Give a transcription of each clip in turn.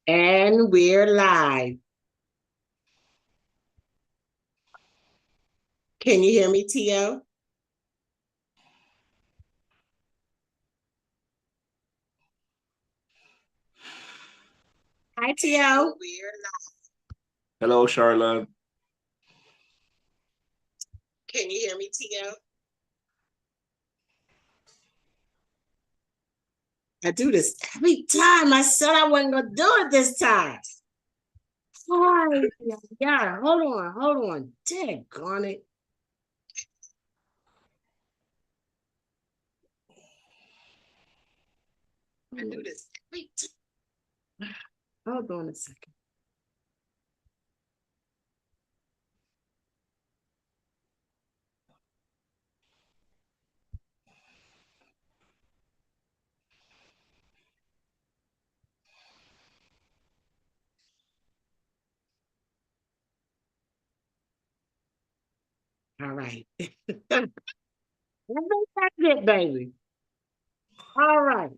And we're live. Can you hear me, Tio? Hi, Tio. We're live. Hello, Charlotte. Can you hear me, Tio? I do this every time. I said I wasn't gonna do it this time. Hi, yeah. Hold on. Daggone it. I do this every time. Hold on a second. All right. That's it, baby. All right.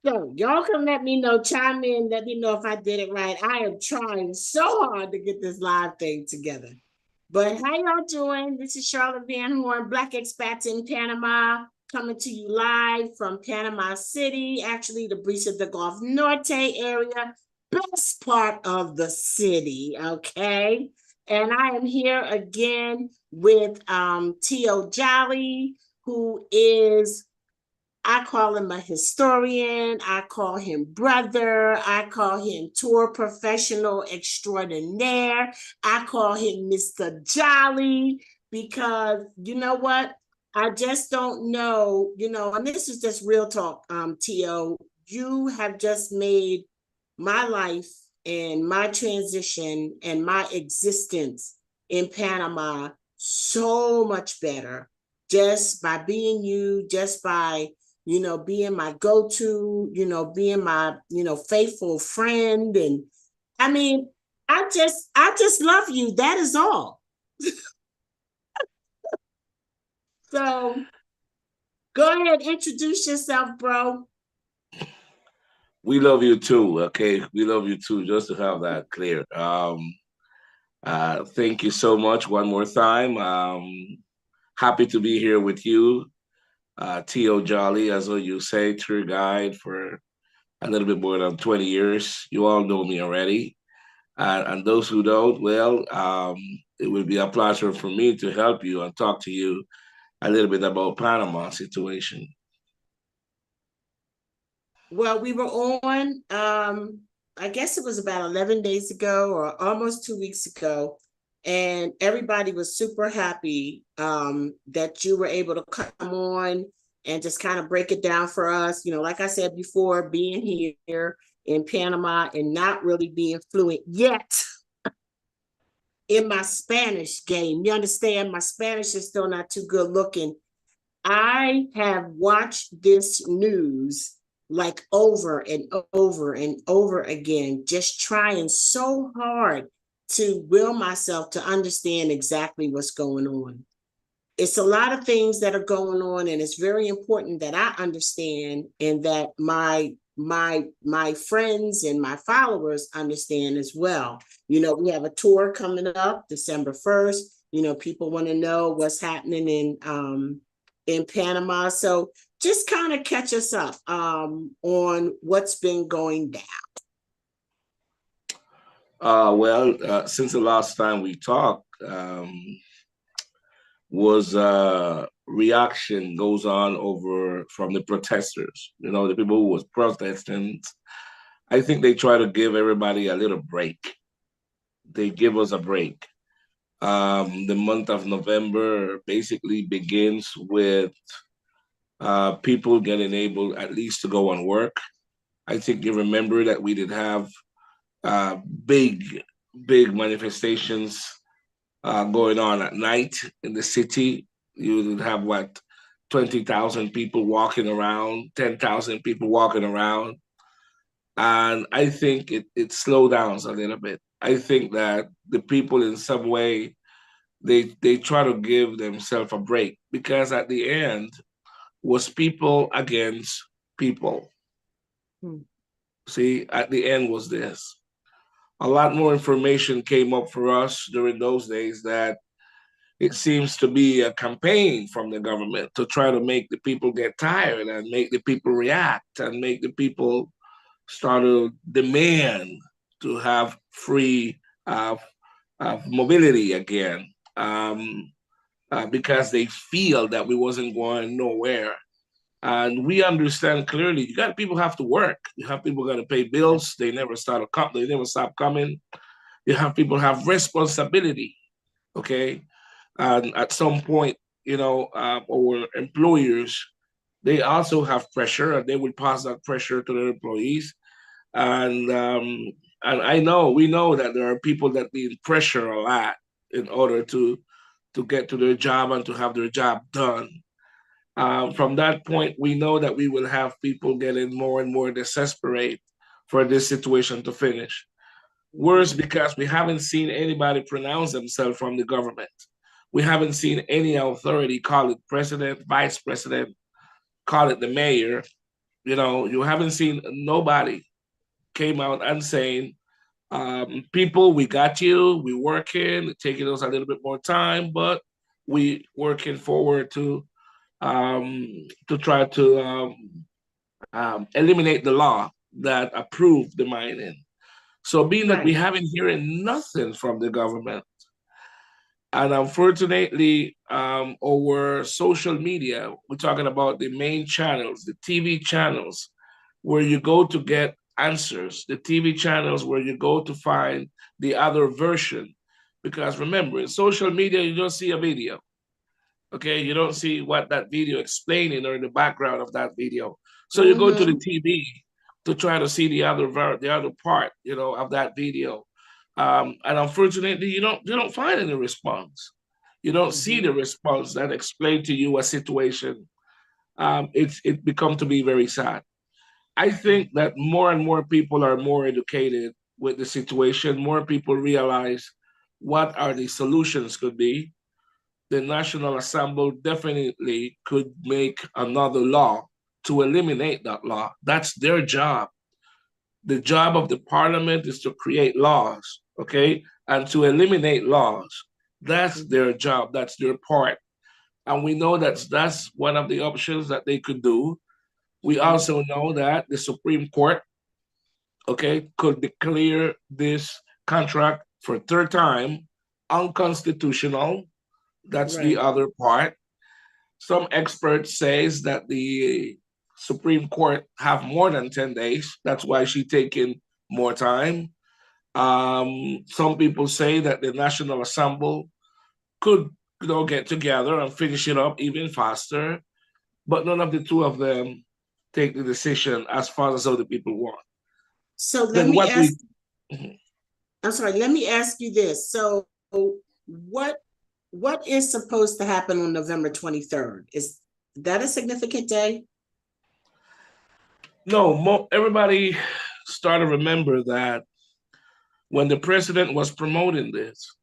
So y'all can let me know, chime in, let me know if I did it right. I am trying so hard to get this live thing together. But how y'all doing? This is Charlotte Van Horn, Black Expats in Panama, coming to you live from Panama City, actually the Brisa de Golf Norte area, best part of the city, okay? And I am here again with Tio Jolly, who is, I call him a historian. I call him brother. I call him tour professional extraordinaire. I call him Mr. Jolly because you know what? I just don't know, and this is just real talk, T.O. You have just made my life and my transition and my existence in Panama so much better just by being you, just by being my go-to, being my, faithful friend. And I mean, I just love you. That is all. So go ahead, introduce yourself, bro. We love you too. Okay, we love you too. Just to have that clear. Thank you so much one more time. Happy to be here with you, T.O. Jolly, as you say, tour guide for a little bit more than 20 years. You all know me already. And those who don't, well, it would be a pleasure for me to help you and talk to you a little bit about Panama situation. Well, we were on, I guess it was about 11 days ago or almost 2 weeks ago. And everybody was super happy that you were able to come on and just kind of break it down for us. Like I said before, being here in Panama and not really being fluent yet in my Spanish game. You understand? My Spanish is still not too good looking. I have watched this news like over and over and over again, just trying so hard to will myself to understand exactly what's going on. It's a lot of things that are going on, and it's very important that I understand and that my friends and my followers understand as well. We have a tour coming up December 1st. People want to know what's happening in Panama. So just kind of catch us up on what's been going down. Since the last time we talked, was reaction goes on over from the protesters. The people who was protesting. I think they try to give everybody a little break. They give us a break. The month of November basically begins with people getting able at least to go on work. I think you remember that we did have uh, big, big manifestations going on at night in the city. You would have 20,000 people walking around, 10,000 people walking around. And I think it slowed down a little bit. I think that the people in some way, they try to give themselves a break because at the end was people against people. Hmm. See, at the end was this. a lot more information came up for us during those days that it seems to be a campaign from the government to try to make the people get tired and make the people react and make the people start to demand to have free mobility again, because they feel that we wasn't going nowhere. And we understand clearly, you got people have to work. You have people got to pay bills. They never they never stop coming. You have people have responsibility. Okay, and at some point, our employers, they also have pressure, and they will pass that pressure to their employees. And we know that there are people that need pressure a lot in order to get to their job and to have their job done. From that point, we know that we will have people getting more and more desperate for this situation to finish. Worse, because we haven't seen anybody pronounce themselves from the government. We haven't seen any authority, call it president, vice president, call it the mayor. You haven't seen nobody came out and saying, people, we got you, we working, taking us a little bit more time, but we working forward to try to eliminate the law that approved the mining. So being that we Right. haven't hearing nothing from the government, and unfortunately, over social media, we're talking about the main channels, the TV channels, where you go to get answers, the TV channels where you go to find the other version. Because remember, in social media, you don't see a video. Okay, you don't see what that video explaining or in the background of that video. So you go to the Mm-hmm. TV to try to see the other part, of that video. And unfortunately, you don't find any response. You don't see Mm-hmm. the response that explain to you a situation. It become to be very sad. I think that more and more people are more educated with the situation. More people realize what are the solutions could be. The National Assembly definitely could make another law to eliminate that law. That's their job. The job of the parliament is to create laws, okay, and to eliminate laws. That's Mm-hmm. their job. That's their part. And we know that's one of the options that they could do. We Mm-hmm. also know that the Supreme Court, okay, could declare this contract for a third time unconstitutional. That's the Right. other part. Some experts says that the Supreme Court have more than 10 days. That's why she's taking more time. Some people say that the National Assembly could get together and finish it up even faster, but none of the two of them take the decision as far as other people want. So let Then me what we ask, I'm sorry, let me ask you this. So what what is supposed to happen on November 23rd? Is that a significant day? no, everybody start to remember that when the president was promoting this,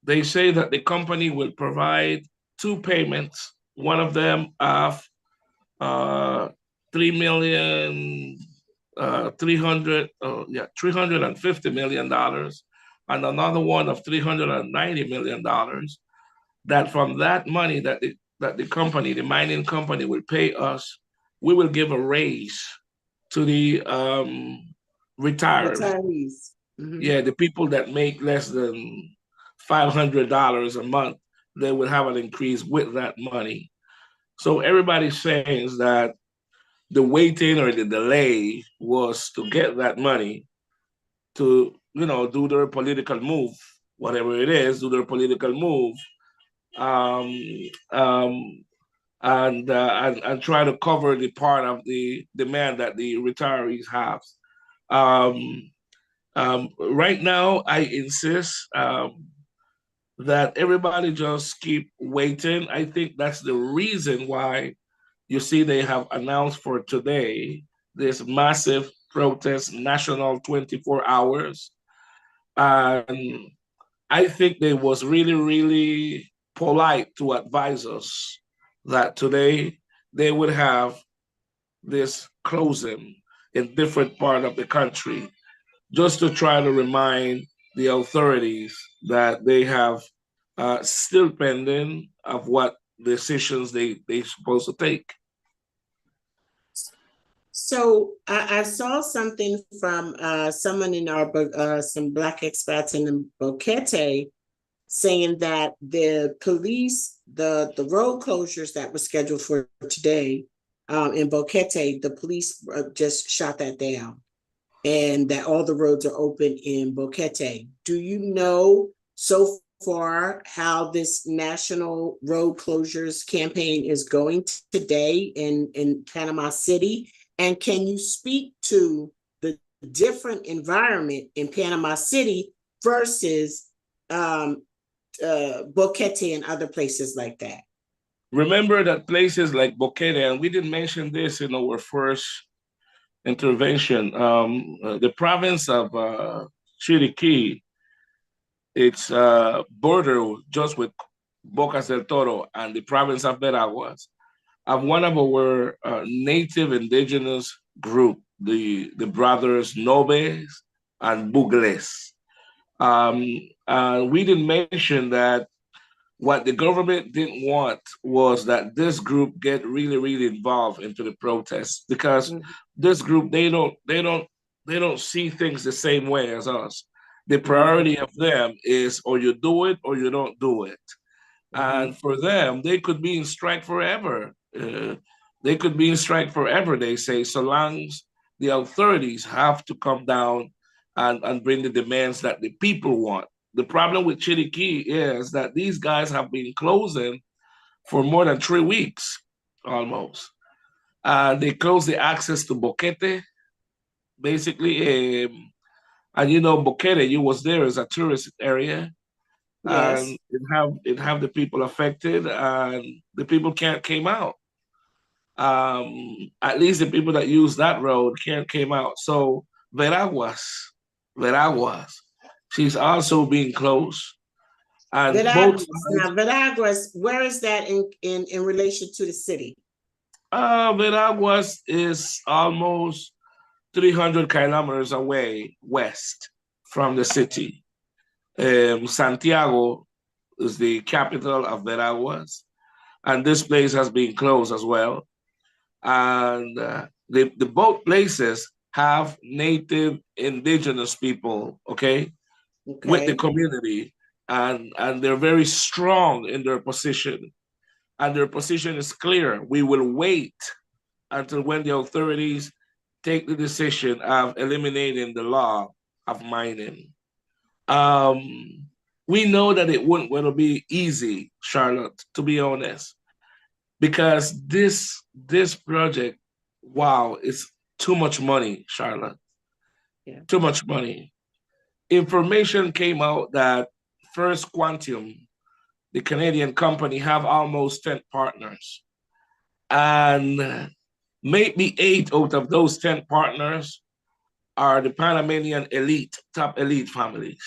they say that the company will provide two payments. One of them of 3 million, 300, $350 million, and another one of $390 million. That from that money that the company, the mining company, will pay us, we will give a raise to the retirees. Retirees. Mm-hmm. Yeah, the people that make less than $500 a month, they will have an increase with that money. So everybody's saying that the waiting or the delay was to get that money to, do their political move, whatever it is, do their political move, um, um, and try to cover the part of the demand that the retirees have. Um, right now, I insist that everybody just keep waiting. I think that's the reason why you see they have announced for today this massive protest, national 24 hours. And I think they was really, really polite to advise us that today they would have this closing in different part of the country. just to try to remind the authorities that they have still pending of what decisions they supposed to take. So I saw something from someone in our some Black expats in Boquete saying that the police, the road closures that were scheduled for today in Boquete, the police just shot that down, and that all the roads are open in Boquete. Do you know so far how this national road closures campaign is going today in Panama City? And can you speak to the different environment in Panama City versus Boquete and other places like that? Remember that places like Boquete, and we didn't mention this in our first intervention, the province of Chiriquí, it's border just with Bocas del Toro and the province of Veraguas, of one of our native indigenous group, the brothers Nobes and Bugles. We didn't mention that what the government didn't want was that this group get really, really involved into the protests, because this group, they don't see things the same way as us. The priority of them is, or you do it or you don't do it. And for them, they could be in strike forever. They could be in strike forever, they say, so long as the authorities have to come down and bring the demands that the people want. The problem with Chiriquí is that these guys have been closing for more than 3 weeks, almost. They closed the access to Boquete, basically. And you know, Boquete, you was there as a tourist area, and Yes. it have the people affected, and the people can't came out. At least the people that use that road can't came out. So Veraguas, Veraguas, she's also being closed, and both Veraguas. sides. Now, Veraguas, where is that in relation to the city? Veraguas is almost 300 kilometers away west from the city. Santiago is the capital of Veraguas, and this place has been closed as well. And the both places have native indigenous people, okay, with the Okay. community, and they're very strong in their position. And their position is clear. We will wait until when the authorities take the decision of eliminating the law of mining. Um, we know that it wouldn't going to be easy, Charlotte, to be honest, because this project, wow, it's too much money, Charlotte. Yeah. Too much money. Information came out that First Quantum, the Canadian company, have almost 10 partners. And maybe 8 out of those 10 partners are the Panamanian elite, top elite families.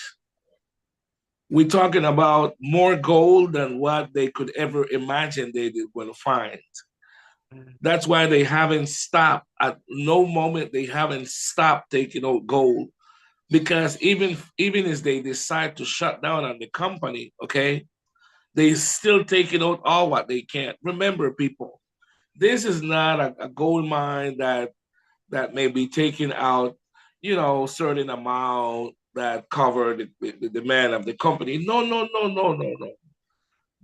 We're talking about more gold than what they could ever imagine they were going to find. That's why they haven't stopped. At no moment they haven't stopped taking out gold. Because even as they decide to shut down on the company, okay, they still taking out all what they can. Remember, people, this is not a gold mine that may be taking out, certain amount that cover the demand of the company. No, no, no, no, no, no.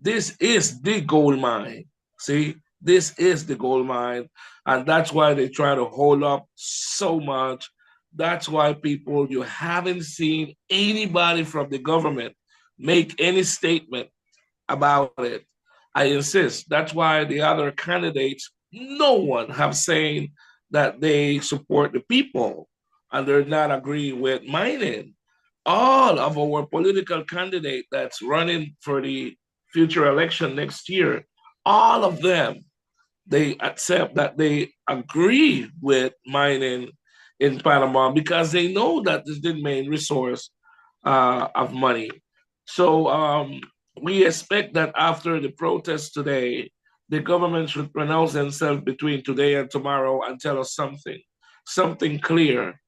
This is the gold mine. See, this is the gold mine. And that's why they try to hold up so much. That's why people, you haven't seen anybody from the government make any statement about it. I insist. That's why the other candidates, no one have saying that they support the people and they're not agreeing with mining. All of our political candidate that's running for the future election next year, all of them, they accept that they agree with mining in Panama because they know that this is the main resource of money. So we expect that after the protest today, the government should pronounce themselves between today and tomorrow and tell us something clear,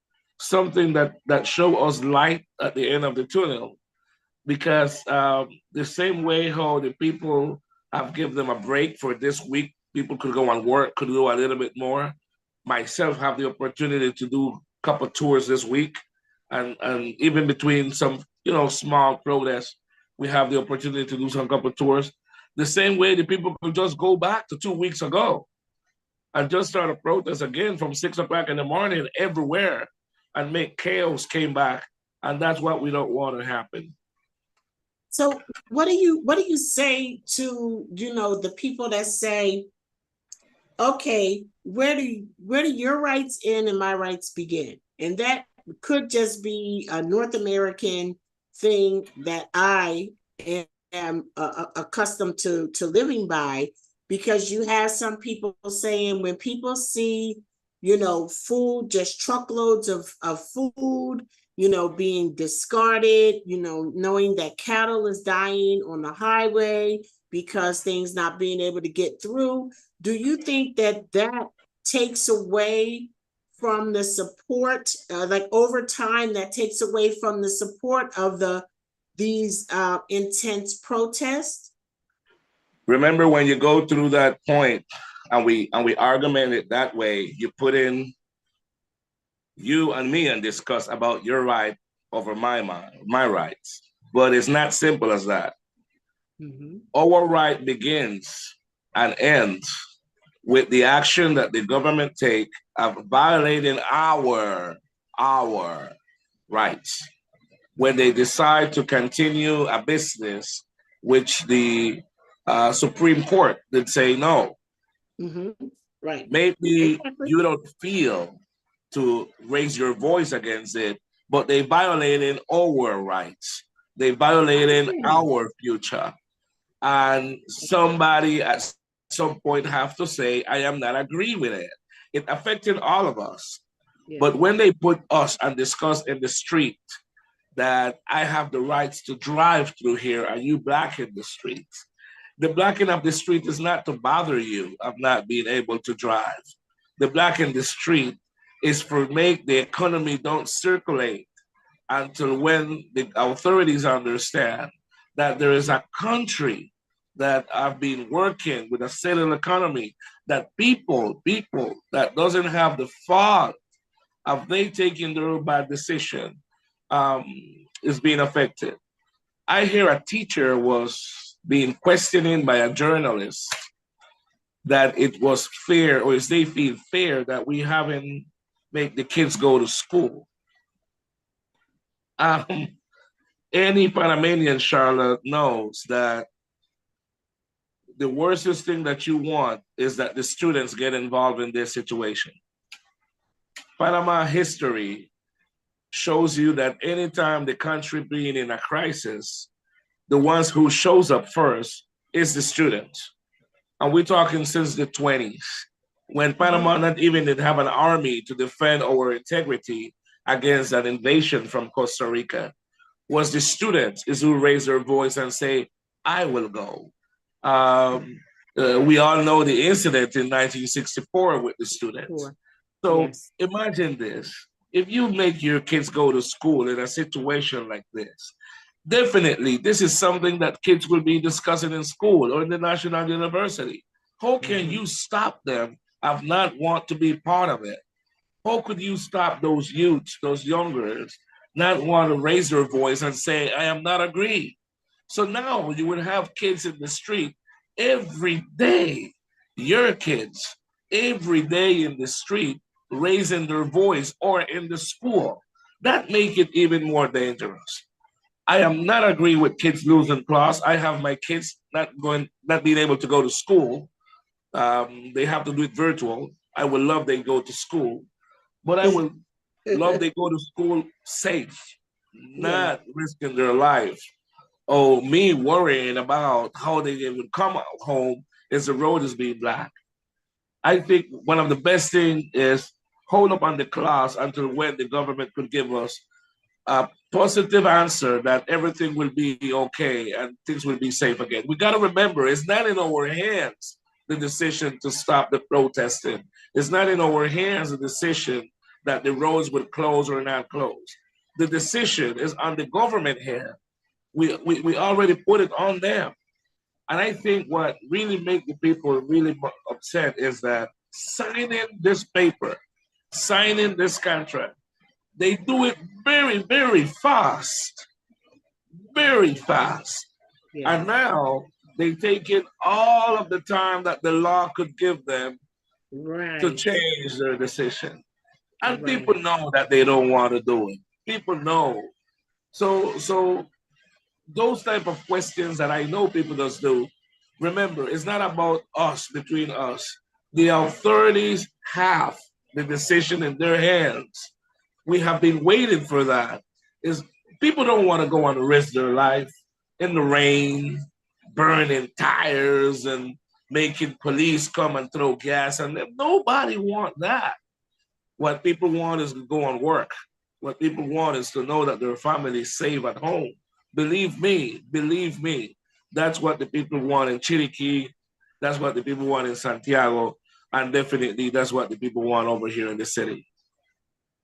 something that show us light at the end of the tunnel, because the same way how the people have given them a break for this week, people could go and work, could do a little bit more. Myself have the opportunity to do a couple tours this week, and even between some small protests, we have the opportunity to do some couple tours. The same way the people could just go back to 2 weeks ago and just start a protest again from 6 o'clock in the morning everywhere and make chaos came back. And that's what we don't want to happen. So what do you say to, the people that say, okay, where do your rights end and my rights begin? And that could just be a North American thing that I am accustomed to living by, because you have some people saying when people see, food, just truckloads of food, being discarded, knowing that cattle is dying on the highway because things not being able to get through. Do you think that takes away from the support, like over time, that takes away from the support of these intense protests? Remember, when you go through that point and we argument it that way, you put in you and me and discuss about your right over my rights. But it's not simple as that. Mm-hmm. Our right begins and ends with the action that the government take of violating our rights when they decide to continue a business which the Supreme Court did say no. Mm-hmm. Right. Maybe you don't feel to raise your voice against it, but they violating our rights. They violating our future. And somebody at some point have to say, I am not agree with it. It affected all of us. Yeah. But when they put us and discuss in the street that I have the rights to drive through here and you blacken the streets, the blacking of the street is not to bother you of not being able to drive. The blacking the street is for make the economy don't circulate until when the authorities understand that there is a country that have been working with a settled economy, that people that doesn't have the fault of they taking their bad decision is being affected. I hear a teacher was being questioned by a journalist that it was fair, or is they feel fair that we haven't make the kids go to school. Any Panamanian, Charlotte, knows that the worstest thing that you want is that the students get involved in this situation. Panama history shows you that anytime the country being in a crisis, the ones who shows up first is the students. And we're talking since the 20s, when Panama not even did have an army to defend our integrity against an invasion from Costa Rica. Was the students is who raised their voice and say, I will go. We all know the incident in 1964 with the students. Sure. So yes. Imagine this. If you make your kids go to school in a situation like this, definitely this is something that kids will be discussing in school or in the National University. How can you stop them of not want to be part of it? How could you stop those youths, those youngers, not want to raise their voice and say, I am not agree? So now you would have kids in the street every day, your kids, every day in the street, raising their voice, or in the school. That make it even more dangerous. I am not agree with kids losing class. I have my kids not being able to go to school. They have to do it virtual. I would love they go to school, but I would love they go to school safe, not risking their life. Oh, me worrying about how they would come home as the road is being blocked. I think one of the best things is hold up on the class until when the government could give us a positive answer that everything will be okay and things will be safe again. We got to remember, it's not in our hands, the decision to stop the protesting. It's not in our hands, the decision that the roads would close or not close. The decision is on the government here. We already put it on them. And I think what really make the people really upset is that signing this paper, signing this contract, they do it very, very fast, very fast. Yeah. And now they take it all of the time that the law could give them to Right. change their decision. And people Right. know that they don't want to do it. People know. So those type of questions that I know people just do, remember, it's not about us, between us. The authorities have the decision in their hands. We have been waiting for that. Is people don't want to go and risk their life in the rain, burning tires and making police come and throw gas on them. Nobody want that. What people want is to go and work. What people want is to know that their family is safe at home. Believe me, that's what the people want in Chiriquí. That's what the people want in Santiago. And definitely that's what the people want over here in the city.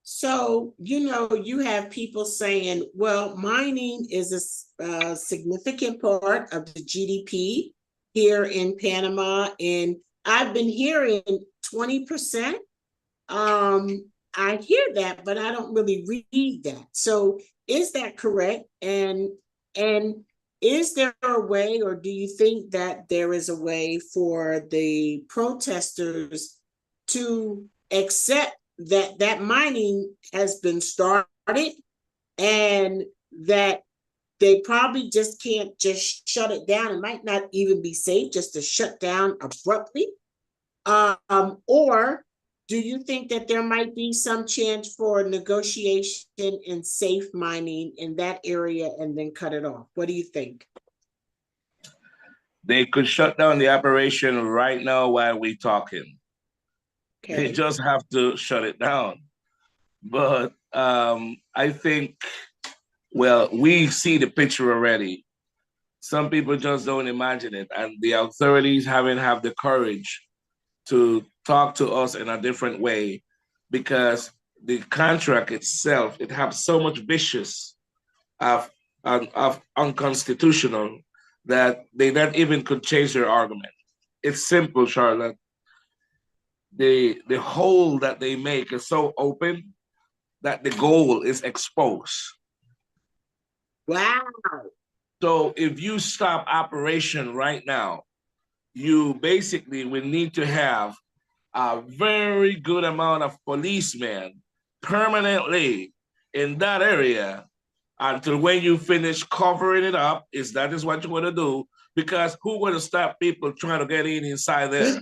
So, you have people saying, well, mining is a significant part of the GDP here in Panama. And I've been hearing 20%. I hear that, but I don't really read that. So is that correct? And is there a way, or do you think that there is a way for the protesters to accept that mining has been started and that they probably just can't just shut it down? It might not even be safe just to shut down abruptly. Or do you think that there might be some chance for negotiation and safe mining in that area and then cut it off? What do you think? They could shut down the operation right now while we're talking. They Okay. just have to shut it down. But I think, well, we see the picture already. Some people just don't imagine it. And the authorities haven't have the courage to talk to us in a different way because the contract itself, it has so much vicious of unconstitutional that they not even could change their argument. It's simple, Charlotte. The hole that they make is so open that the goal is exposed. Wow. So if you stop operation right now, you basically will need to have a very good amount of policemen permanently in that area until when you finish covering it up, is that is what you want to do, because who going to stop people trying to get in inside there,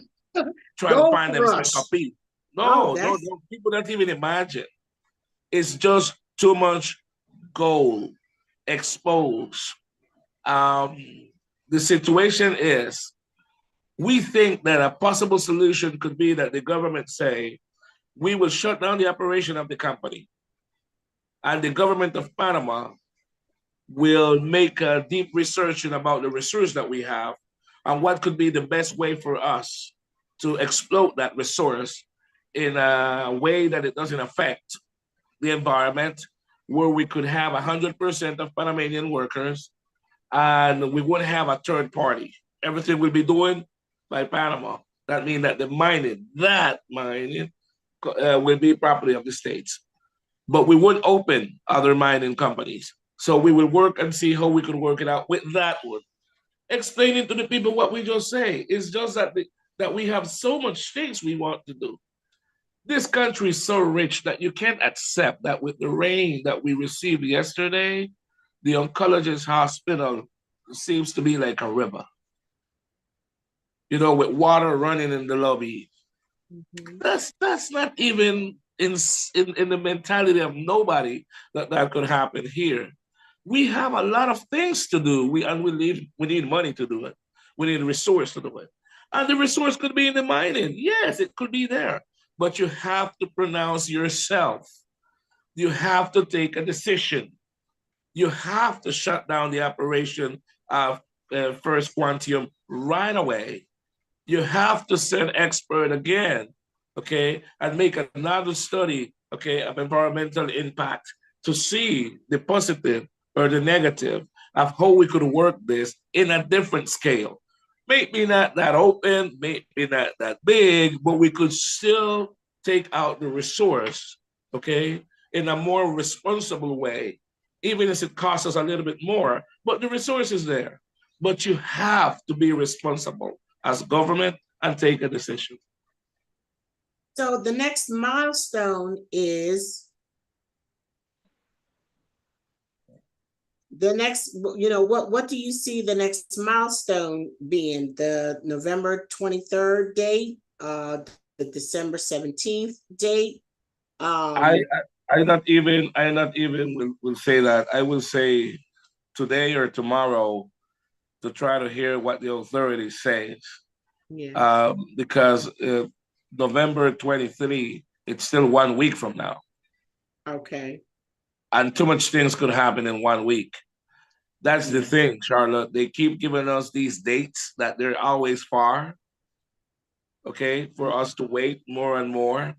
trying to Gold find themselves a rush. piece? Oh, No, people don't even imagine. It's just too much gold exposed. Um, the situation is, we think that a possible solution could be that the government say, we will shut down the operation of the company. And the government of Panama will make a deep research about the resource that we have and what could be the best way for us to exploit that resource in a way that it doesn't affect the environment, where we could have 100% of Panamanian workers and we wouldn't have a third party. Everything we'll be doing by Panama. That means that the mining, will be property of the states. But we would open other mining companies. So we will work and see how we can work it out with that one. Explaining to the people what we just say. It's just that we have so much things we want to do. This country is so rich that you can't accept that with the rain that we received yesterday, the oncologist hospital seems to be like a river, with water running in the lobby. Mm-hmm. That's not even in the mentality of nobody that could happen here. We have a lot of things to do. We need money to do it. We need a resource to do it. And the resource could be in the mining. Yes, it could be there. But you have to pronounce yourself. You have to take a decision. You have to shut down the operation of First Quantum right away. You have to send expert again, okay, and make another study, okay, of environmental impact to see the positive or the negative of how we could work this in a different scale. Maybe not that open, maybe not that big, but we could still take out the resource, okay, in a more responsible way, even if it costs us a little bit more, but the resource is there. But you have to be responsible as government and take a decision. So the next milestone is the next, what do you see the next milestone being? The November 23rd date, the December 17th date? I, Um, I not even will say that. I will say today or tomorrow to try to hear what the authority says. yeah, Because November 23, it's still 1 week from now. okay. And too much things could happen in 1 week. That's the Yeah. thing, Charlotte. They keep giving us these dates that they're always far, okay, for us to wait more and more.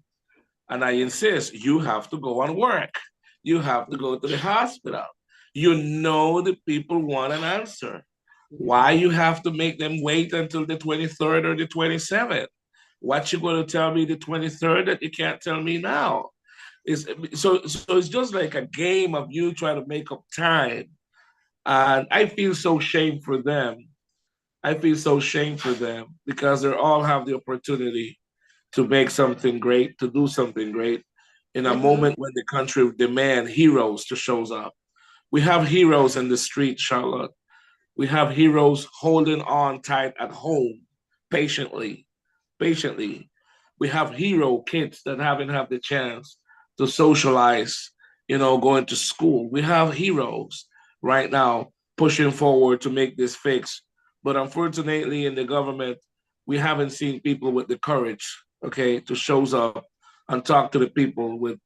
And I insist, you have to go and work. You have to go to the hospital. You know the people want an answer. Why you have to make them wait until the 23rd or the 27th? What you going to tell me the 23rd that you can't tell me now? So it's just like a game of you trying to make up time. And I feel so shame for them. I feel so shame for them because they all have the opportunity to make something great, to do something great in a Mm-hmm. moment when the country demand heroes to shows up. We have heroes in the street, Charlotte. We have heroes holding on tight at home, patiently, patiently. We have hero kids that haven't had the chance to socialize, going to school. We have heroes right now pushing forward to make this fix. But unfortunately, in the government, we haven't seen people with the courage, okay, to shows up and talk to the people with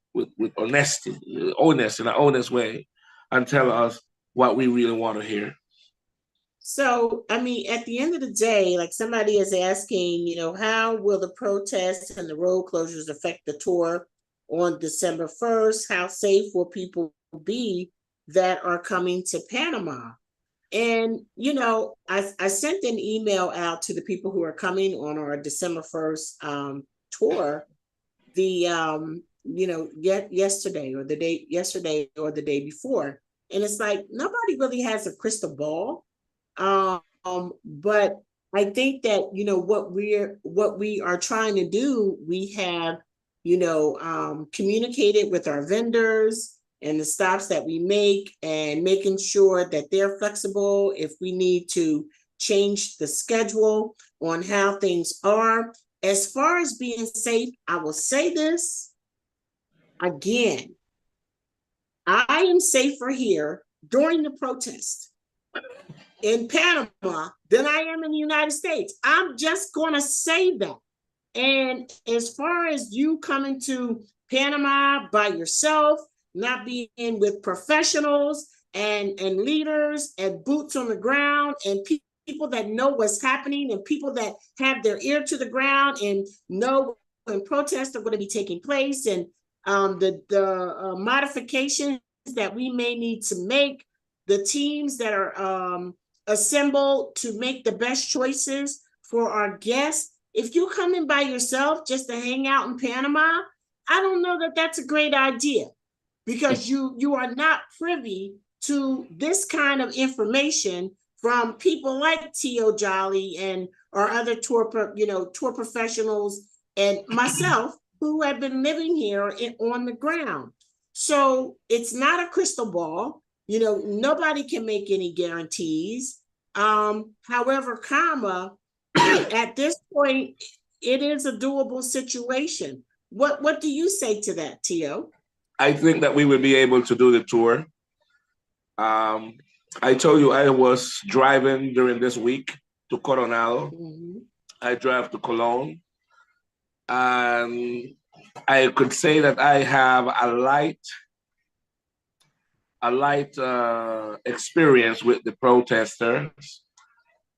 honesty, honest in an honest way, and tell us what we really want to hear. So, I mean, at the end of the day, like somebody is asking, how will the protests and the road closures affect the tour on December 1st? How safe will people be that are coming to Panama? And, I sent an email out to the people who are coming on our December 1st tour, yesterday or the day before. And it's like nobody really has a crystal ball. But I think that what we are trying to do, we have communicated with our vendors and the stops that we make, and making sure that they're flexible if we need to change the schedule on how things are. As far as being safe, I will say this again: I am safer here during the protest in Panama than I am in the United States. I'm just going to say that. And as far as you coming to Panama by yourself, not being with professionals and leaders and boots on the ground and people that know what's happening and people that have their ear to the ground and know when protests are going to be taking place, and the modifications that we may need to make, the teams that are assembled to make the best choices for our guests. If you come in by yourself just to hang out in Panama, I don't know that that's a great idea, because you are not privy to this kind of information from people like Tio Jolly and our other tour professionals and myself, who have been living here on the ground. So it's not a crystal ball. Nobody can make any guarantees. However, at this point, it is a doable situation. What do you say to that, Tio? I think that we will be able to do the tour. Um, I told you I was driving during this week to Coronado. Mhm. I drive to Cologne, and I could say that I have a light experience with the protesters,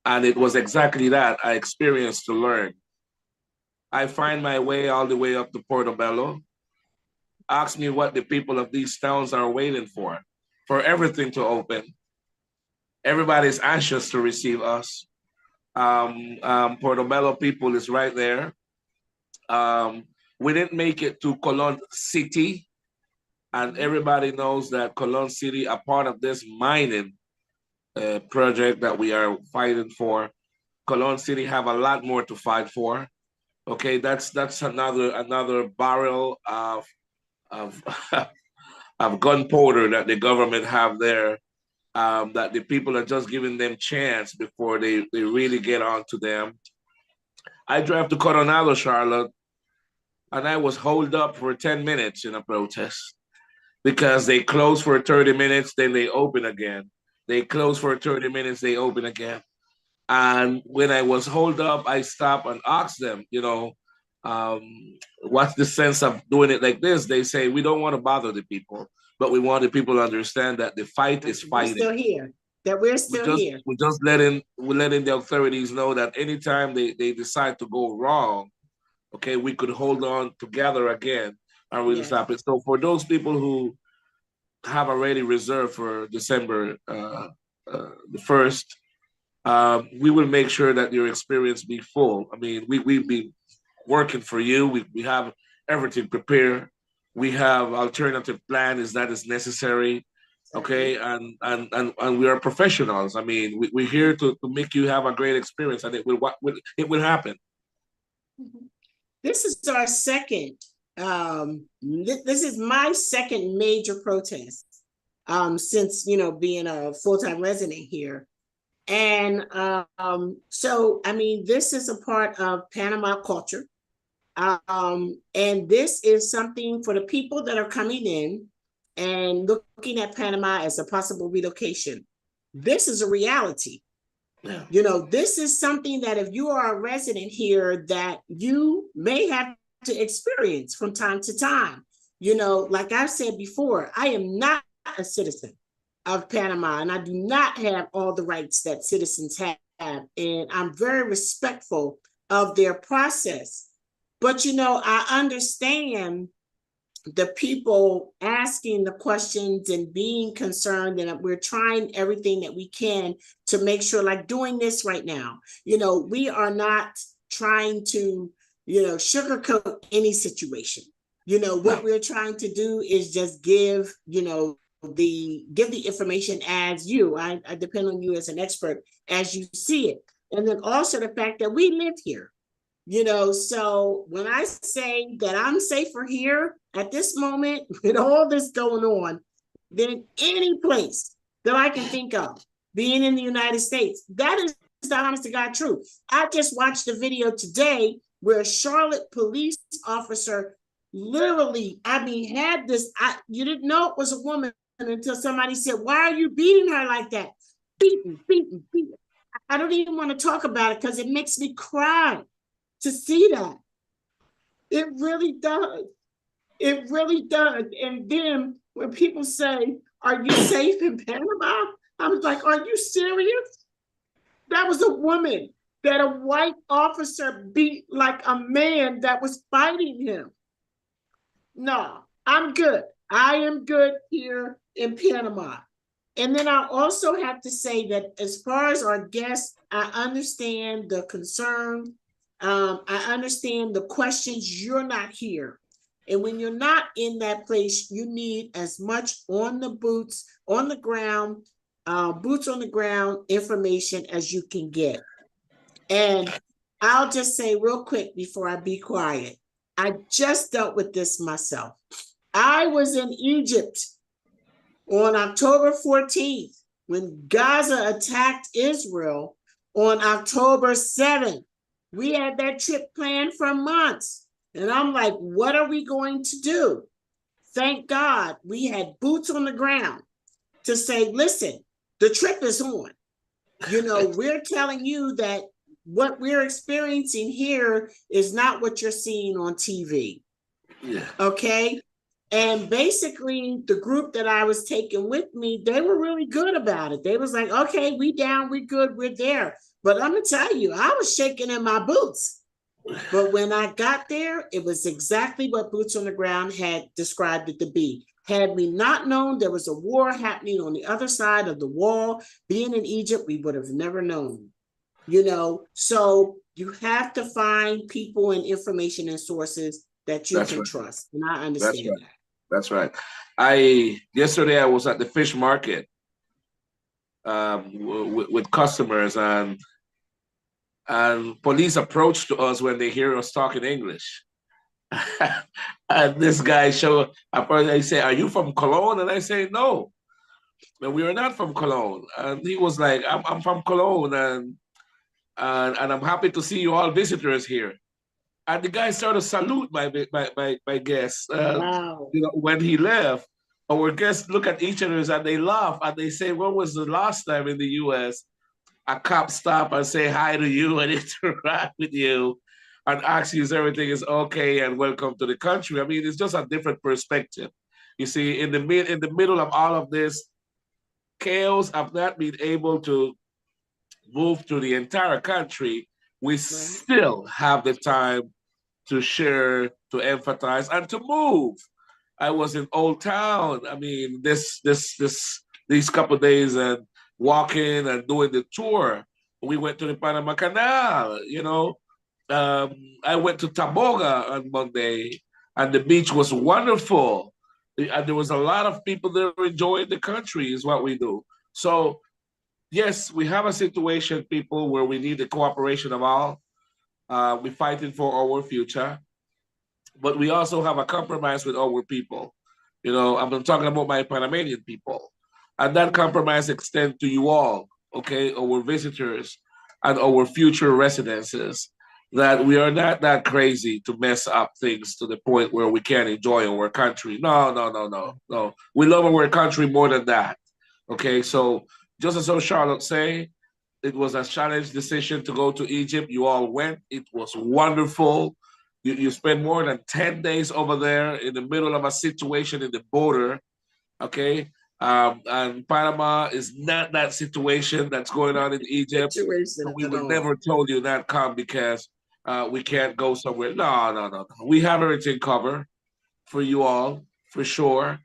and it was exactly that I experienced to learn. I find my way all the way up to Portobello, ask me what the people of these towns are waiting for everything to open. Everybody's anxious to receive us. Portobello people is right there. Um, we didn't make it to Colon City, and everybody knows that Colon City, a part of this mining project that we are fighting for, Colon City have a lot more to fight for. Okay, that's another barrel of of gunpowder that the government have there. That the people are just giving them chance before they really get onto them. I drive to Coronado, Charlotte, and I was holed up for 10 minutes in a protest because they close for 30 minutes, then they open again. They close for 30 minutes, they open again. And when I was holed up, I stopped and asked them, um, what's the sense of doing it like this? They say, we don't want to bother the people, but we want the people to understand that the fight is We're fighting. still here. That we're still here. We're letting the authorities know that anytime they decide to go wrong, okay, we could hold on together again and really stop it. So for those people who have already reserved for December the 1st, we will make sure that your experience be full. I mean, we've been working for you. We have everything prepared. We have alternative plan is that is necessary. Okay, and we are professionals. I mean, we're here to make you have a great experience, and it will happen. This is our second. This is my second major protest since being a full-time resident here. And so, I mean, this is a part of Panama culture. And this is something for the people that are coming in and looking at Panama as a possible relocation. This is a reality. Yeah. This is something that if you are a resident here that you may have to experience from time to time. Like I've said before, I am not a citizen of Panama, and I do not have all the rights that citizens have. And I'm very respectful of their process. But, I understand the people asking the questions and being concerned, and we're trying everything that we can to make sure, like doing this right now, we are not trying to, sugarcoat any situation. What we're trying to do is just give, the information as I depend on you as an expert as you see it. And then also the fact that we live here. So when I say that I'm safer here at this moment with all this going on than any place that I can think of, being in the United States, that is the honest to God truth. I just watched a video today where a Charlotte police officer literally, had this, you didn't know it was a woman until somebody said, why are you beating her like that? Beating. I don't even want to talk about it because it makes me cry to see that. It really does. It really does. And then when people say, are you safe in Panama? I was like, are you serious? That was a woman that a white officer beat like a man that was fighting him. No, I'm good. I am good here in Panama. And then I also have to say that as far as our guests, I understand the concern. I understand the questions. You're not here. And when you're not in that place, you need as much boots on the ground information as you can get. And I'll just say real quick before I be quiet, I just dealt with this myself. I was in Egypt on October 14th when Gaza attacked Israel on October 7th. We had that trip planned for months. And I'm like, what are we going to do? Thank God we had boots on the ground to say, listen, the trip is on. We're telling you that what we're experiencing here is not what you're seeing on TV. Yeah. Okay. And basically the group that I was taking with me, they were really good about it. They was like, okay, we down, we good, we're there. But I'm gonna tell you, I was shaking in my boots. But when I got there, it was exactly what Boots on the Ground had described it to be. Had we not known there was a war happening on the other side of the wall, being in Egypt, we would have never known. So you have to find people and information and sources that you That's can right. trust. And I That's understand right. that. That's right. I yesterday I was at the fish market with customers, and police approached to us when they hear us talking English. And this guy showed up and they say, "Are you from Cologne?" And I say, "No, and we are not from Cologne." And he was like, I'm from Cologne, and I'm happy to see you all visitors here." And the guy started to salute my guests. Wow. When he left, our guests look at each other and they laugh and they say, "When was the last time in the U.S. a cop stop and say hi to you and interact with you and ask you if everything is okay and welcome to the country?" I mean, it's just a different perspective. You see, in the middle of all of this chaos of not being able to move through the entire country, we Right. still have the time to share, to empathize, and to move. I was in Old Town. I mean, these couple of days and walking and doing the tour. We went to the Panama Canal. Um, I went to Taboga on Monday, and the beach was wonderful. And there was a lot of people there enjoying the country, is what we do. So, yes, we have a situation, people, where we need the cooperation of all. We're fighting for our future, but we also have a compromise with our people. I'm talking about my Panamanian people. And that compromise extends to you all, okay, our visitors and our future residences, that we are not that crazy to mess up things to the point where we can't enjoy our country. No, no, no, no, no. We love our country more than that. Okay, so just as Charlotte say, it was a challenge decision to go to Egypt. You all went. It was wonderful. You spend more than 10 days over there in the middle of a situation in the border. Okay. And Panama is not that situation that's going on in Egypt. So Situation we at would all. never told you not come because we can't go somewhere. No, no, no, no. We have everything covered for you all, for sure.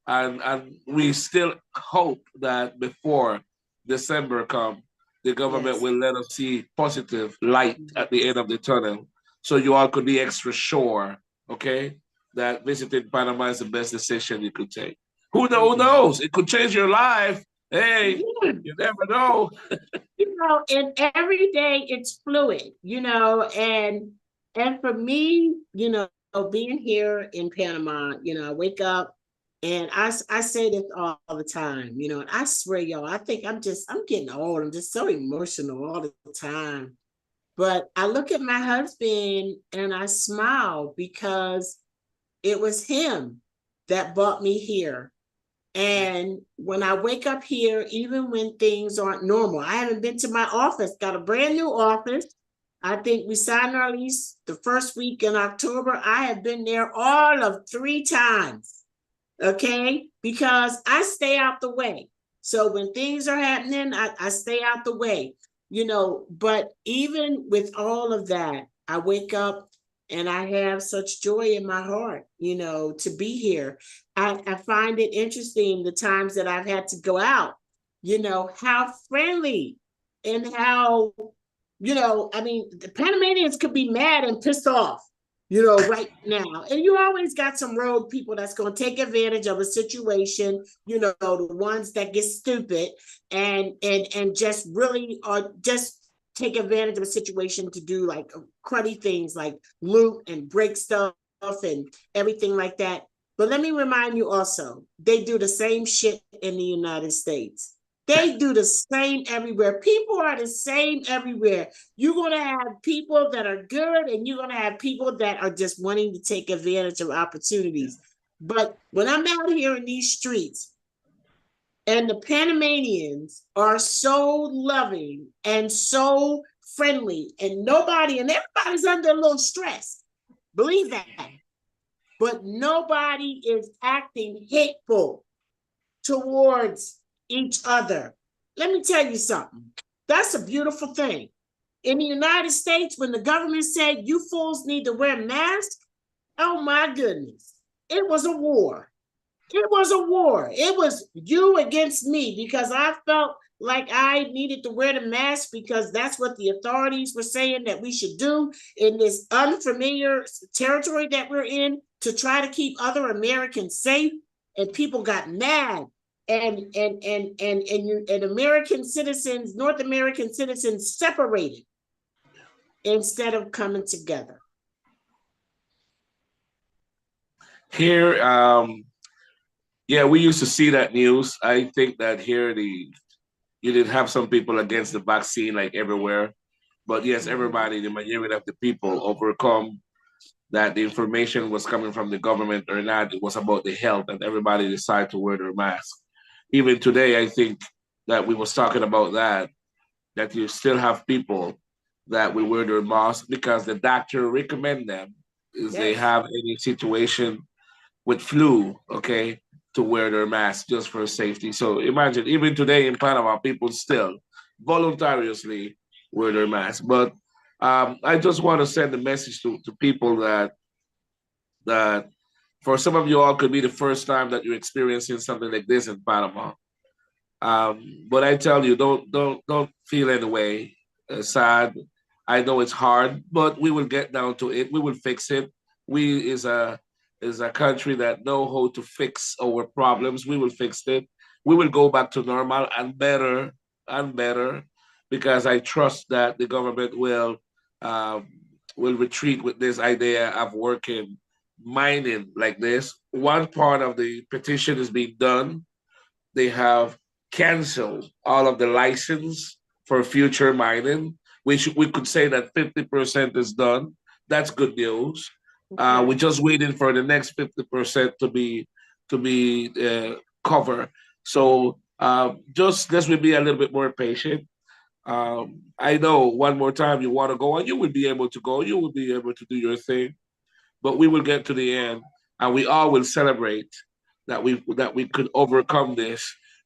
And we still hope that before December come, the government Yes. will let us see positive light at the end of the tunnel, so you all could be extra sure, okay, that visiting Panama is the best decision you could take. Who Yeah. knows? It could change your life. Hey, Yeah. you never know. And every day it's fluid, and for me, being here in Panama, I wake up and I say this all the time, and I swear, y'all, I think I'm getting old. I'm just so emotional all the time. But I look at my husband and I smile because it was him that brought me here. And when I wake up here, even when things aren't normal, I haven't been to my office, got a brand new office. I think we signed our lease the first week in October. I have been there all of 3 times, okay? Because I stay out the way. So when things are happening, I stay out the way, But even with all of that, I wake up and I have such joy in my heart, to be here. I find it interesting the times that I've had to go out, how friendly and how, I mean, the Panamanians could be mad and pissed off, right now. And you always got some rogue people that's going to take advantage of a situation, the ones that get stupid and just really are just take advantage of a situation to do like cruddy things like loot and break stuff and everything like that. But let me remind you also, they do the same shit in the United States. They do the same everywhere. People are the same everywhere. You're going to have people that are good and you're going to have people that are just wanting to take advantage of opportunities. But when I'm out here in these streets and the Panamanians are so loving and so friendly and everybody's under a little stress. Believe that. But nobody is acting hateful towards each other. Let me tell you something. That's a beautiful thing. In the United States, when the government said you fools need to wear masks, oh my goodness, it was a war. It was a war. It was you against me because I felt like I needed to wear the mask because that's what the authorities were saying that we should do in this unfamiliar territory that we're in to try to keep other Americans safe. And people got mad. And American citizens, North American citizens separated instead of coming together. Here, yeah, we used to see that news. I think that here you did have some people against the vaccine like everywhere. But yes, everybody, the majority of the people overcome that the information was coming from the government or not. It was about the health, and everybody decided to wear their mask. Even today, I think that we was talking about that you still have people that will wear their mask because the doctor recommend them if they Yes. have any situation with flu, okay, to wear their mask just for safety. So imagine, even today in Panama, people still voluntarily wear their mask. But I just want to send a message to people that for some of you all could be the first time that you're experiencing something like this in Panama. But I tell you, don't feel any way sad. I know it's hard, but we will get down to it. We will fix it. We is a country that know how to fix our problems. We will fix it. We will go back to normal and better, because I trust that the government um, will retreat with this idea of working mining like this. One part of the petition is being done. They have canceled all of the license for future mining, which we could say that 50% is done. That's good news. Okay. We're just waiting for the next 50% to be covered. So just let's be a little bit more patient. I know one more time you want to go and you will be able to go. You will be able to do your thing, but we will get to the end, and we all will celebrate that we could overcome this,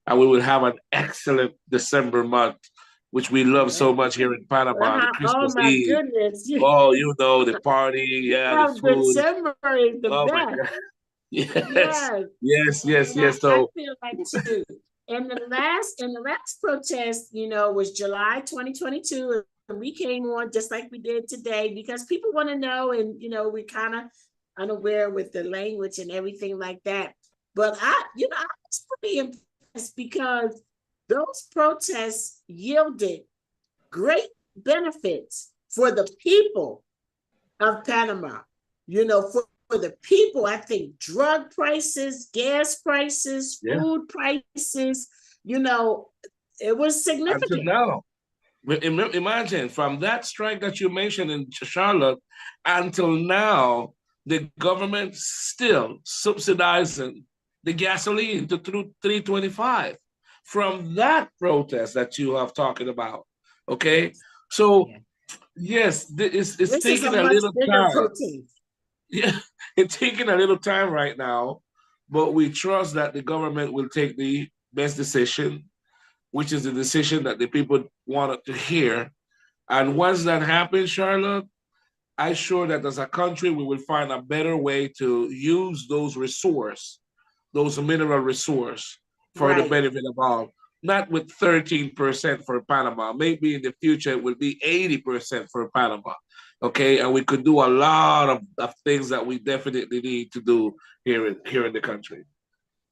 and we will have an excellent December month, which we love so much here in Panama. The Oh Christmas my Eve, goodness. oh, you know, the party, yeah, the Oh, food. December is the Oh my best. God, yes, Yes. yes, yes, And I, yes. I So feel like too. And the last protest, was July 2022. And we came on just like we did today because people want to know, and we're kind of unaware with the language and everything like that. But I was pretty impressed because those protests yielded great benefits for the people of Panama. For the people, I think drug prices, gas prices, yeah, food prices, it was until significant. now. Imagine from that strike that you mentioned in Charlotte until now, the government still subsidizing the gasoline to 325 from that protest that you have talking about. Okay, Yes. so Yeah. yes, it's This is a taking a much little bigger time. protest. Yeah, it's taking a little time right now, but we trust that the government will take the best decision, which is the decision that the people wanted to hear. And once that happens, Charlotte, I'm sure that as a country, we will find a better way to use those mineral resource for the Right. benefit of all. Not with 13% for Panama. Maybe in the future it will be 80% for Panama. Okay. And we could do a lot of things that we definitely need to do here in the country.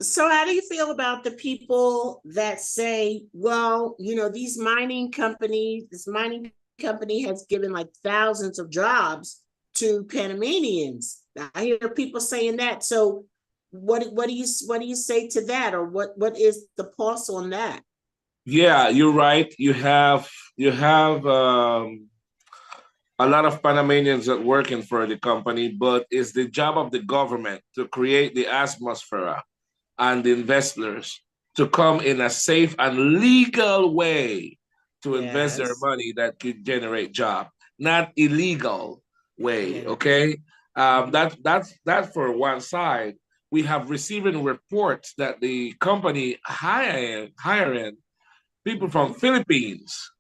So how do you feel about the people that say, well, this mining company has given like thousands of jobs to Panamanians? I hear people saying that. So what do you say to that, or what is the pulse on that? Yeah, you're right. You have a lot of Panamanians that working for the company, but it's the job of the government to create the atmosphere and the investors to come in a safe and legal way to invest their Yes. money that could generate job, not illegal way. Yeah. Okay, Mhm. that's for one side. We have receiving reports that the company hiring people from Mhm. Philippines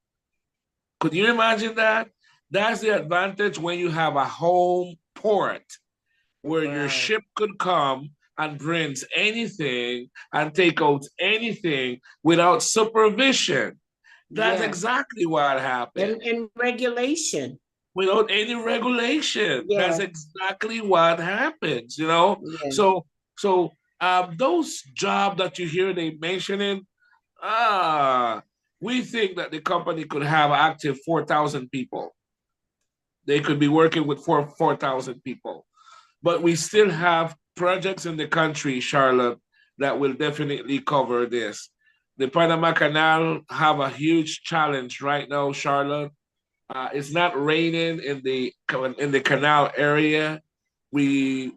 Could you imagine that? That's the advantage when you have a home port where your Wow. ship could come and brings anything and take out anything without supervision. That's Yeah. exactly what happened. And regulation. Without any regulation. That's Yeah. exactly what happens, you know? Yeah. So those jobs that you hear they mentioning, ah, we think that the company could have active 4,000 people. They could be working with 4,000 people. But we still have projects in the country, Charlotte, that will definitely cover this. The Panama Canal have a huge challenge right now, Charlotte. It's not raining in the canal area. The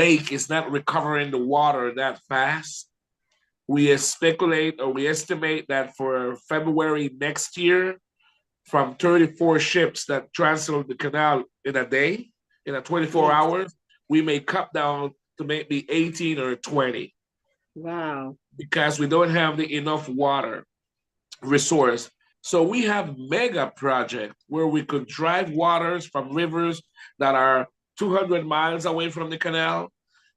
lake is not recovering the water that fast. We speculate or we estimate that for February next year, from 34 ships that transit the canal in a day, in a 24 Yes. hours, we may cut down to maybe 18 or 20 Wow. because we don't have the enough water resource. So we have mega project where we could drive waters from rivers that are 200 miles away from the canal.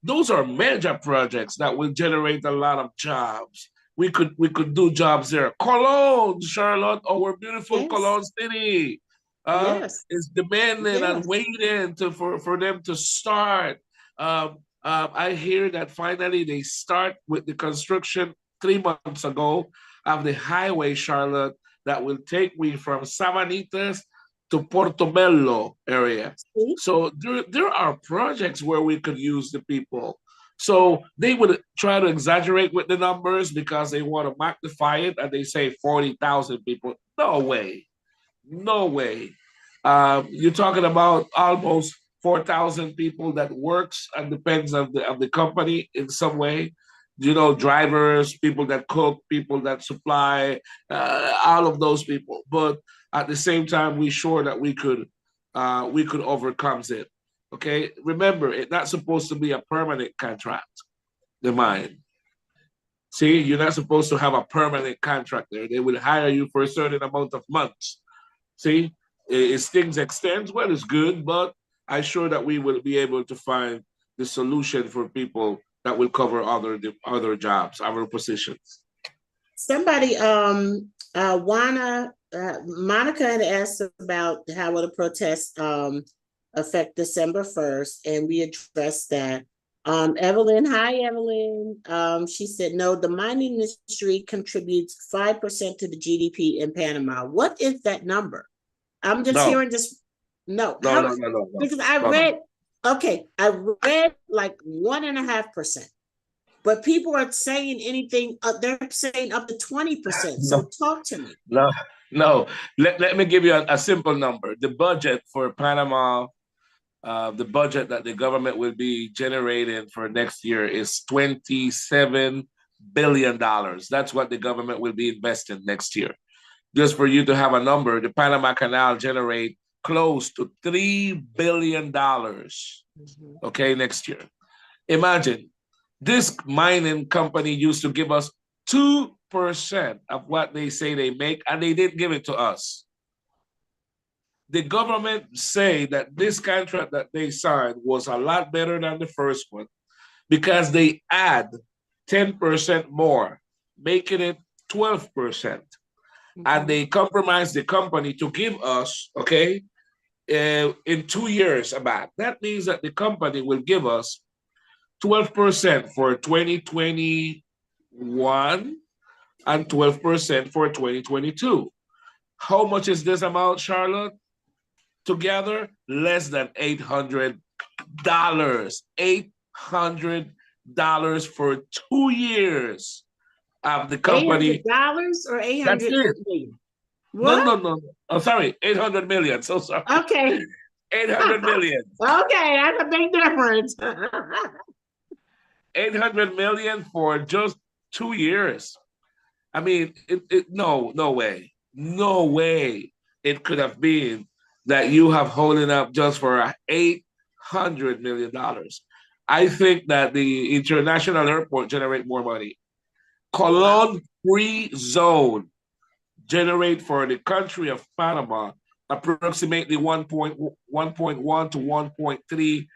Those are major projects that will generate a lot of jobs. We could do jobs there. Cologne, Charlotte, our beautiful Yes. Cologne city, Yes. is demanding and Yes. waiting for them to start. I hear that finally they start with the construction 3 months ago of the highway, Charlotte, that will take me from Sabanitas to Portobello area. See? So there are projects where we could use the people. So they would try to exaggerate with the numbers because they want to magnify it and they say 40,000 people. No way. No way. You're talking about almost 4,000 people that works and depends of the company in some way. You know, drivers, people that cook, people that supply, all of those people. But at the same time, we sure that we could overcome it. Okay, remember, it's not supposed to be a permanent contract. The mine. See, you're not supposed to have a permanent contract there. They will hire you for a certain amount of months. See, as things extend, well, it's good, but I'm sure that we will be able to find the solution for people that will cover other jobs, other positions. Somebody, Monica had asked about how will the protest affect December 1st, and we addressed that. Evelyn, hi Evelyn. She said, no, the mining industry contributes 5% to the GDP in Panama. What is that number? I'm just No, hearing this. No, no, how? no, no, no, no, Because I no, no. read, okay, I read like 1.5%. But people are saying anything, they're saying up to 20%. No, So talk to me. no, no. Let me give you a simple number. The budget for Panama, the budget that the government will be generating for next year is $27 billion. That's what the government will be investing next year. Just for you to have a number, the Panama Canal generate close to $3 billion. Mhm. Okay, next year. Imagine this mining company used to give us 2% of what they say they make, and they didn't give it to us. The government say that this contract that they signed was a lot better than the first one because they add 10% more, making it 12%. And Mhm. they compromised the company to give us, okay, in 2 years about. That means that the company will give us 12% for 2021 and 12% for 2022. How much is this amount, Charlotte? Together, less than $800. $800 for 2 years of the eight hundred company. dollars or eight That's hundred it. million? No, What? no, no. Oh, sorry, 800 million. So sorry. Okay. 800 million. Okay, that's a big difference. 800 million for just 2 years. I mean, no, no way. No way it could have been that you have holding up just for $800 million. I think that the international airport generate more money. Wow. Cologne free zone generate for the country of Panama approximately 1.1 to 1.3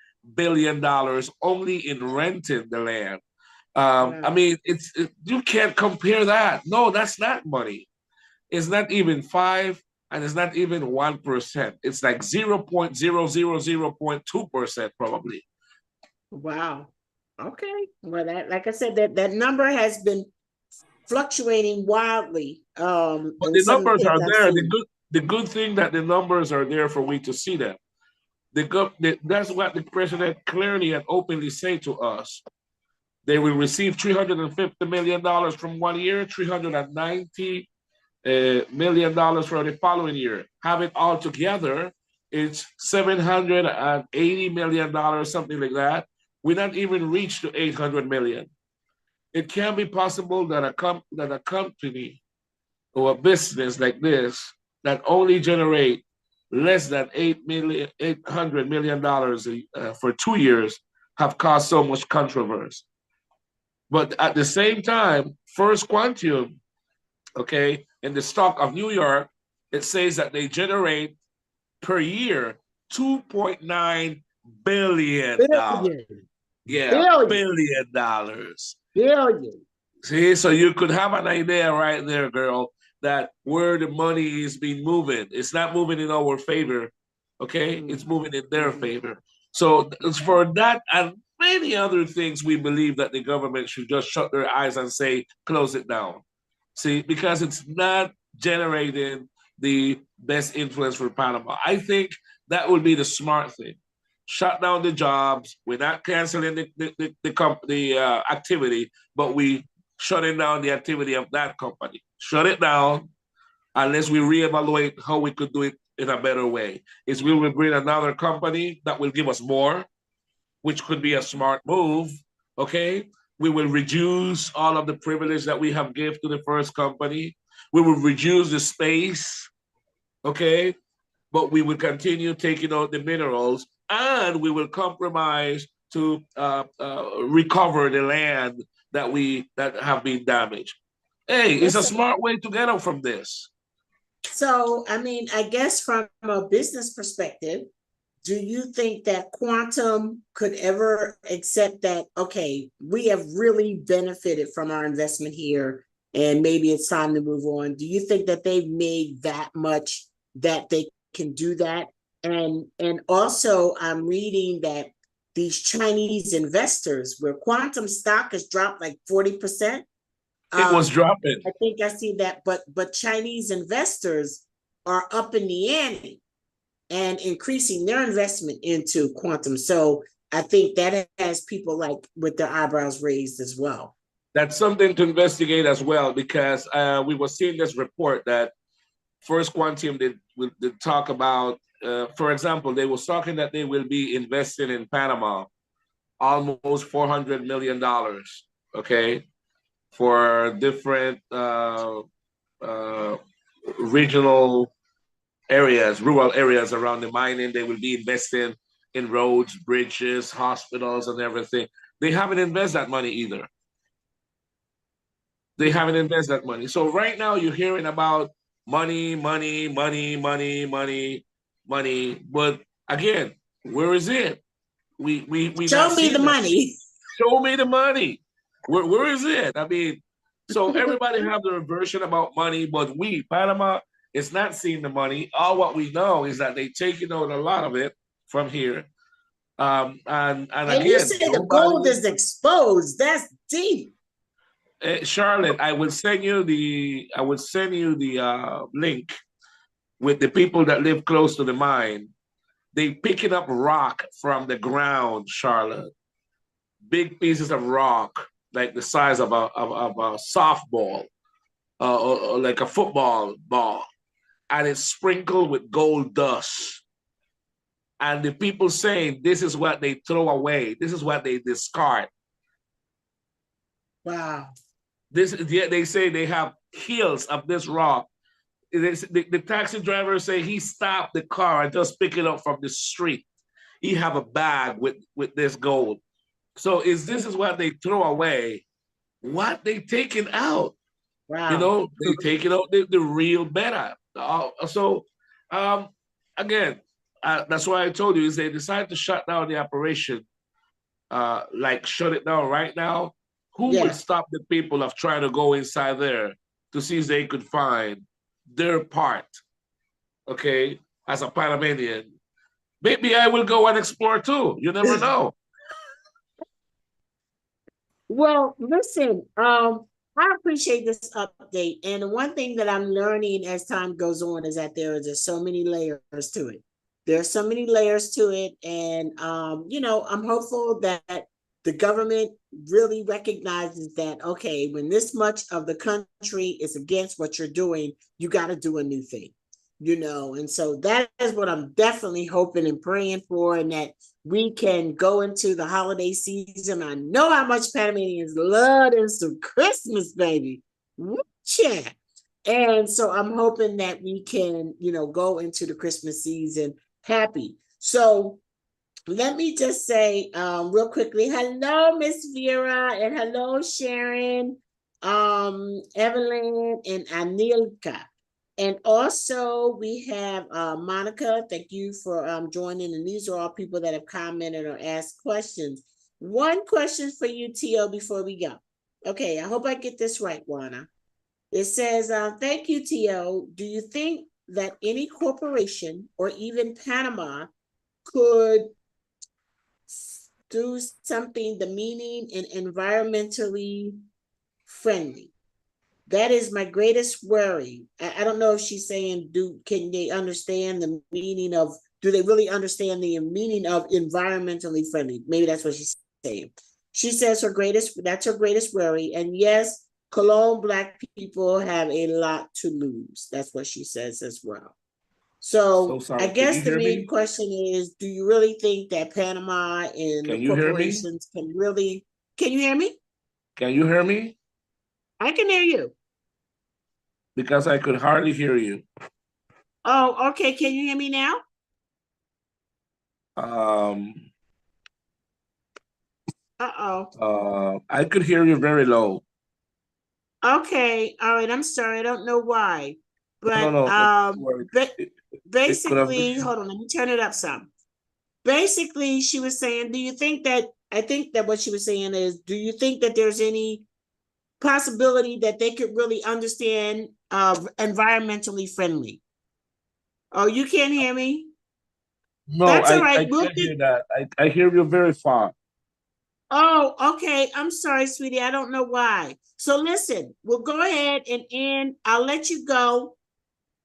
billion dollars only in renting the land. I Wow. mean, you can't compare that. No, that's not money. It's not even five, and it's not even 1%. It's like 0.0002% probably. Wow. Okay. Well, that, like I said, that number has been fluctuating wildly. But In the some of the numbers things are I've there. seen. The good thing that the numbers are there for we to see them. That's what the president clearly and openly say to us. They will receive $350 million from 1 year, $390 million for the following year. Have it all together, it's $780 million, something like that. We not even reach to 800 million. It can be possible that a company or a business like this that only generate less than $800 million for 2 years have caused so much controversy. But at the same time, First Quantum, okay, in the stock of New York, it says that they generate per year $2.9 billion. Billion. Yeah, Billion. $1 billion. Billion. See, so you could have an idea right there, girl, that where the money is being moving. It's not moving in our favor, okay? It's moving in their Mm-hmm. favor. So it's for that and many other things, we believe that the government should just shut their eyes and say, close it down. See, because it's not generating the best influence for Panama. I think that would be the smart thing. Shut down the jobs. We're not canceling the activity, but we shutting down the activity of that company. Shut it down unless we reevaluate how we could do it in a better way. Is we will bring another company that will give us more, which could be a smart move. Okay. We will reduce all of the privilege that we have given to the first company. We will reduce the space. Okay. But we will continue taking out the minerals, and we will compromise to recover the land that have been damaged. Hey, it's a Listen. smart way to get out from this. So, I mean, I guess from a business perspective, do you think that Quantum could ever accept that, okay, we have really benefited from our investment here and maybe it's time to move on? Do you think that they've made that much that they can do that? And also I'm reading that these Chinese investors, where Quantum stock has dropped like 40%. It was dropping. I think I see that, but Chinese investors are up in the ante and increasing their investment into Quantum. So I think that has people like with their eyebrows raised as well. That's something to investigate as well, because we were seeing this report that First Quantum did talk about, for example, they were talking that they will be investing in Panama almost $400 million, okay, for different regional areas, rural areas around the mining. They will be investing in roads, bridges, hospitals, and everything. They haven't invested that money either. They haven't invested that money. So right now you're hearing about money, money, money, money, money, money. But again, where is it? We not Show me the seeing that. money. Show me the money. Where is it? I mean, so everybody have their version about money, but we, Panama, is not seeing the money. All what we know is that they taking out a lot of it from here. And And you again, say the gold nobody. is exposed. That's deep. Charlotte, I will send you the link with the people that live close to the mine. They picking up rock from the ground, Charlotte. Big pieces of rock, like the size of a softball, or like a football ball, and it's sprinkled with gold dust. And the people saying this is what they throw away, this is what they discard. Wow. They say they have hills of this rock. The taxi driver say he stopped the car and just pick it up from the street. He have a bag with this gold. So this is what they throw away. What they taking out? You Wow. know, they take it out the real better. So, um, again, that's why I told you is they decide to shut down the operation, like shut it down right now. Who will Yeah. stop the people of trying to go inside there to see if they could find their part? Okay, as a Panamanian, maybe I will go and explore too. You never know. Well, listen, I appreciate this update. And the one thing that I'm learning as time goes on is that there are just so many layers to it. There's so many layers to it. And I'm hopeful that the government really recognizes that, okay, when this much of the country is against what you're doing, you got to do a new thing. And so that is what I'm definitely hoping and praying for, and that we can go into the holiday season. I know how much Panamanians love them some Christmas, baby. Yeah. And so I'm hoping that we can, go into the Christmas season happy. So let me just say real quickly, hello, Miss Vera, and hello, Sharon, Evelyn, and Anilka. And also we have Monica. Thank you for joining. And these are all people that have commented or asked questions. One question for you, Tio, before we go. Okay, I hope I get this right, Juana. It says, thank you, Tio. Do you think that any corporation or even Panama could do something demeaning and environmentally friendly? That is my greatest worry. I don't know if she's saying, can they understand the meaning of, do they really understand the meaning of environmentally friendly? Maybe that's what she's saying. She says that's her greatest worry. And yes, Cologne Black people have a lot to lose. That's what she says as well. So So I sorry. Can you guess the hear main me? question is, do you really think that Panama and the Can you hear me? corporations can you hear me? Can you hear me? I can hear you. Because I could hardly hear you. Oh, okay. Can you hear me now? Um, Uh-oh. I could hear you very low. Okay. All right. I'm sorry. I don't know why. No, But no, don't worry. It, it could have basically, been. hold on, let me turn it up some. Basically, she was saying, I think that what she was saying is, do you think that there's any possibility that they could really understand environmentally friendly? Oh, you can't hear me? No, That's all I right. We'll can't get hear that. I hear you very far. Oh, okay. I'm sorry, sweetie. I don't know why. So listen, we'll go ahead and end. I'll let you go.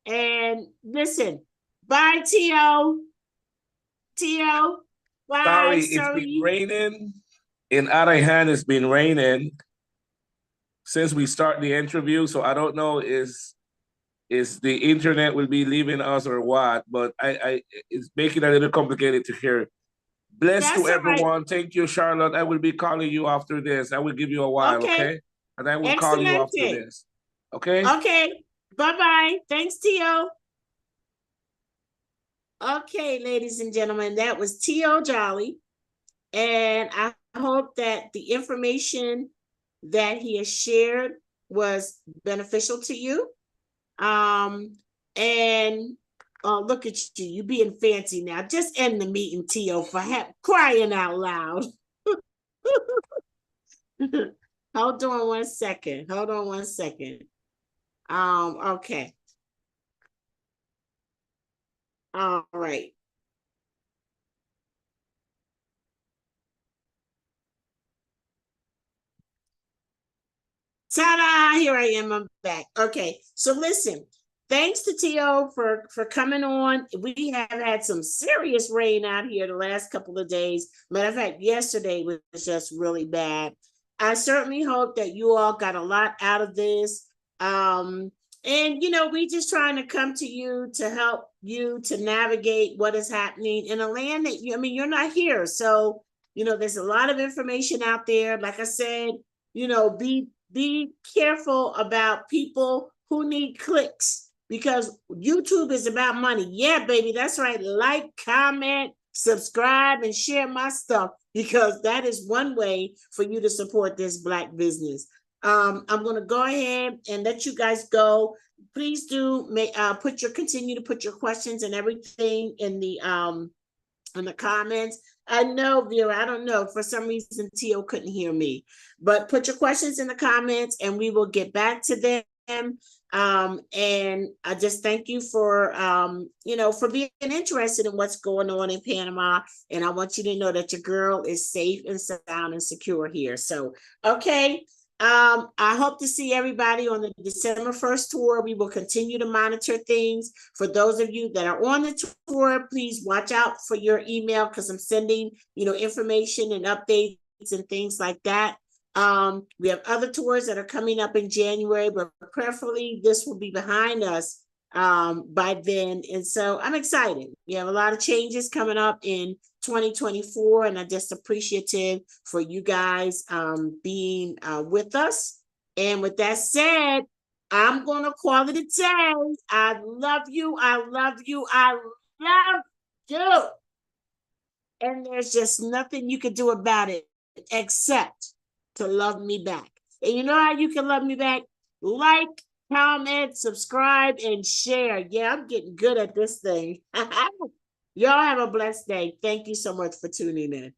And listen, bye, Tio. Tio, bye. Sorry, it's been Sorry. raining. In other hand, it's been raining since we start the interview. So I don't know is the internet will be leaving us or what, but I it's making it a little complicated to hear. Bless to That's all right. everyone. Thank you, Charlotte. I will be calling you after this. I will give you a while, Okay. okay? And I will call you after Excelente. this. Okay? Okay. Bye-bye. Thanks, Tio. Okay, ladies and gentlemen, that was Tio Jolly. And I hope that the information that he has shared was beneficial to you. And look at you being fancy now. Just end the meeting, Tio, for crying out loud. Hold on one second. Hold on one second. Okay. All right. Ta-da! Here I am. I'm back. Okay. So listen, thanks to Tio for coming on. We have had some serious rain out here the last couple of days. Matter of fact, yesterday was just really bad. I certainly hope that you all got a lot out of this. And we just trying to come to you to help you to navigate what is happening in a land that you're not here. So, there's a lot of information out there. Like I said, be careful about people who need clicks, because YouTube is about money. Yeah, baby, that's right. Like, comment, subscribe, and share my stuff, because that is one way for you to support this Black business. I'm going to go ahead and let you guys go. Please do continue to put your questions and everything in the comments. I know, Vera, I don't know. For some reason, Tio couldn't hear me. But put your questions in the comments and we will get back to them. And I just thank you for for being interested in what's going on in Panama. And I want you to know that your girl is safe and sound and secure here. So, okay. I hope to see everybody on the December 1st tour. We will continue to monitor things. For those of you that are on the tour, please watch out for your email because I'm sending, information and updates and things like that. We have other tours that are coming up in January, but prayerfully this will be behind us by then. And so I'm excited. We have a lot of changes coming up in 2024, and I'm just appreciative for you guys being with us. And with that said, I'm going to call it a day. I love you. I love you. I love you. And there's just nothing you can do about it except to love me back. And you know how you can love me back? Like, comment, subscribe, and share. Yeah, I'm getting good at this thing. Y'all have a blessed day. Thank you so much for tuning in.